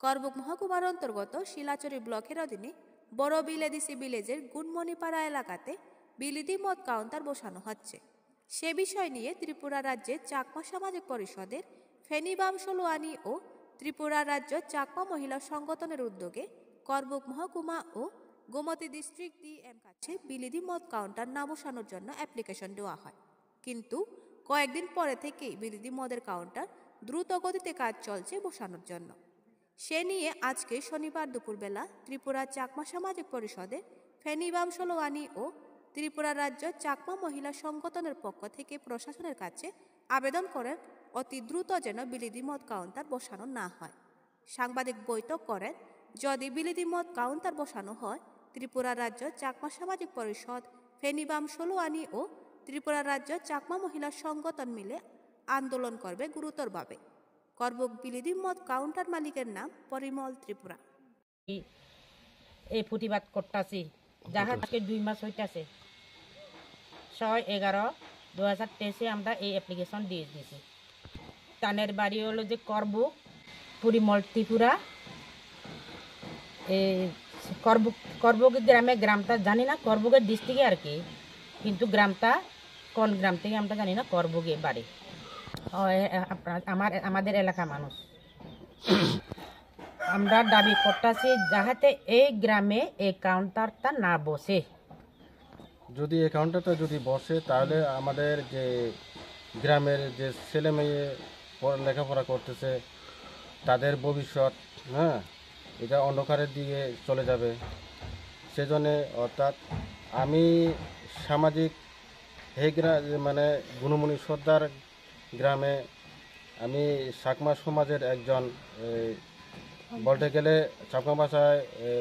করবুক মহকুমার অন্তর্গত শিলাচরি ব্লকের অধীনে বড় বিলেদিসি ভিলেজের গুনমণিপাড়া এলাকাতে বিলিতি মদ কাউন্টার বসানো হচ্ছে। সে বিষয় নিয়ে ত্রিপুরা রাজ্যের চাকমা সামাজিক পরিষদের ফেনী বাম সোলোয়ানি ও ত্রিপুরা রাজ্য চাকমা মহিলা সংগঠনের উদ্যোগে করবুক মহকুমা ও গোমতী ডিস্ট্রিক্ট ডিএম কাছে বিলিতি মদ কাউন্টার না বসানোর জন্য অ্যাপ্লিকেশন দেওয়া হয়। কিন্তু কয়েকদিন পরে থেকেই বিলিতি মদের কাউন্টার দ্রুত গতিতে কাজ চলছে বসানোর জন্য। সে নিয়ে আজকে শনিবার দুপুরবেলা ত্রিপুরা চাকমা সামাজিক পরিষদের ফেনী বাম সোলোয়ানি ও ত্রিপুরা রাজ্য চাকমা মহিলা সংগঠনের পক্ষ থেকে প্রশাসনের কাছে আবেদন করেন অতি দ্রুত যেন বিলিতি মদ কাউন্টার বসানো না হয়। সাংবাদিক বৈঠক করেন, যদি বিলিতি মদ কাউন্টার বসানো হয় ত্রিপুরা রাজ্য চাকমা সামাজিক পরিষদ, ফেনী বাম সোলোয়ানি ও ত্রিপুরা রাজ্য চাকমা মহিলা সংগঠন মিলে আন্দোলন করবে গুরুতরভাবে। করবুক বিলিতি মদ কাউন্টার মালিকের নাম পরিমল ত্রিপুরা। এই প্রতিবাদ করতেছি যাহা আজকে 2 মাস হইতেছে। 6/11/2023 আমরা এই অ্যাপ্লিকেশন দিয়ে দিয়েছি। তানের বাড়ি হলো যে করবুক পরিমল ত্রিপুরা। এই করবুক গ্রামে, গ্রামটা জানি না, করবুকের ডিস্ট্রিক্টে আর কি, কিন্তু গ্রামটা কোন গ্রাম থেকে আমরা জানি না। করবুকে বাড়ি আমাদের এলাকা মানুষ। আমরা দাবি করতেছি যাহাতে এই গ্রামে এই কাউন্টারটা না বসে। যদি এই কাউন্টারটা যদি বসে তাহলে আমাদের যে গ্রামের যে ছেলে মেয়ে লেখাপড়া করতেছে তাদের ভবিষ্যৎ এটা অন্ধকারের দিকে চলে যাবে। সেজন্য অর্থাৎ আমি সামাজিক মানে গুণমণি সর্দার গ্রামে আমি চাকমা সমাজের একজন, বলতে গেলে চাকমা ভাষায়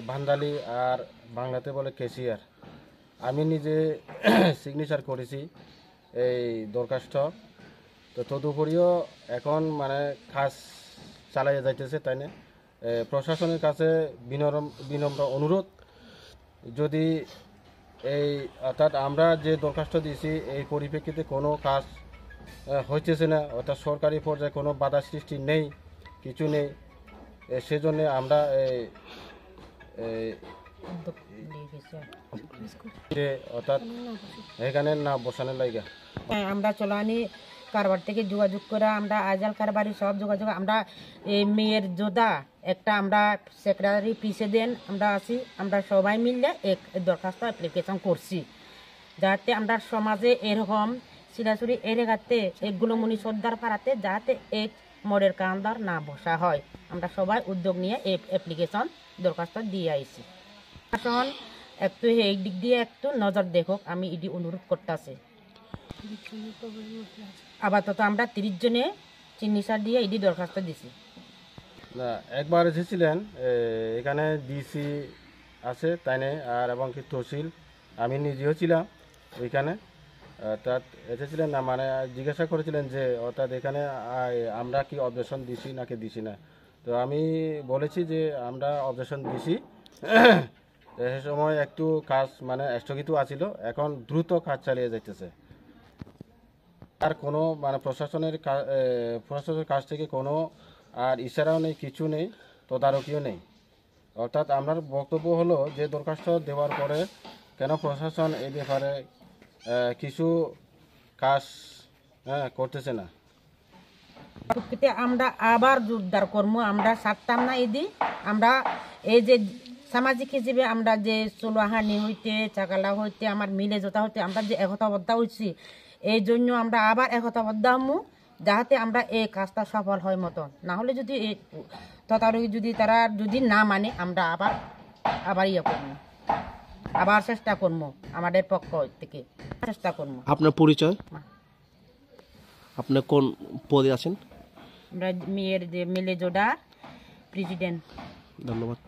ভান্দালি আর বাংলাতে বলে কেশিয়ার। আমি নিজে সিগনেচার করেছি এই দরখাস্ত। তো তদুপরিও এখন মানে কাজ চালাইয়া যাইতেছে। তাই না প্রশাসনের কাছে বিনম্র অনুরোধ, যদি এই অর্থাৎ আমরা যে দরখাস্ত দিয়েছি এই পরিপ্রেক্ষিতে কোনো কাজ হইতেছে না, অর্থাৎ সরকারি পর্যায়ে কোনো বাধা সৃষ্টি নেই, কিছু নেই, সেজন্য আমরা অর্থাৎ এখানে না বসানোর লাইগা আমরা চলানি কারবার থেকে যোগাযোগ করে আমরা আজাল কারবারি সব যোগাযোগ আমরা এই মেয়ের যোদ্ধা একটা আমরা সেক্রেটারি প্রেসিডেন্ট আমরা আছি, আমরা সবাই মিলে এক দরখাস্ত অ্যাপ্লিকেশন করছি যাতে আমরা সমাজে এরকম শিলাচুরি এলাকাতে এই গুণমণি সর্দার পাড়াতে যাতে এক মদের কাউন্টার না বসা হয়। আমরা সবাই উদ্যোগ নিয়ে এই অ্যাপ্লিকেশন দরখাস্ত দিয়ে আইছি। এখন একটু এই দিক দিয়ে একটু নজর দেখুক, আমি এটি অনুরোধ করতেছি। আপাতত আমরা 30 জনে চিকিৎসা দিয়ে এটি দরখাস্ত দিছি। না একবার এসেছিলেন এখানে ডিসি আছে তাই না, আর এবং কি তহসিল, আমি নিজেও ছিলাম ওইখানে। অর্থাৎ এসেছিলেন না, মানে জিজ্ঞাসা করেছিলেন যে অর্থাৎ এখানে আমরা কি অবজেকশন দিছি নাকি দিছি না। তো আমি বলেছি যে আমরা অবজেকশন দিছি। সে সময় একটু কাজ মানে স্থগিত আছিল, এখন দ্রুত কাজ চালিয়ে যাইতেছে। আর কোনো মানে প্রশাসনের কাছ থেকে কোনো আর ইশারাও নেই, কিছু নেই, তদারকিও নেই। অর্থাৎ আপনার বক্তব্য হলো যে দরখাস্ত দেওয়ার পরে কেন প্রশাসন এই ব্যাপারে কিছু কাজ করতেছে না। আমরা আবার জোরদার কর্ম আমরা ছাড়তাম না। এদি আমরা এই যে সামাজিক হিসেবে আমরা যে চুলাহানি হইতে চাকালা হইতে আমার মিলে জোতা হইতে আমরা যে একতাবদ্ধ হয়েছি, এই জন্য আমরা আবার একতাবদ্ধ হমু যাহাতে আমরা এই কাজটা সফল হয় মতো। না হলে যদি তদারকি যদি তারা যদি না মানে আমরা আবার ইয়ে করবো, আবার চেষ্টা করবো, আমাদের পক্ষ থেকে চেষ্টা করবো। আপনার পরিচয়, আপনি কোন পদে আছেন? আমরা মেয়ের যে মিলে জোড়া প্রেসিডেন্ট। ধন্যবাদ।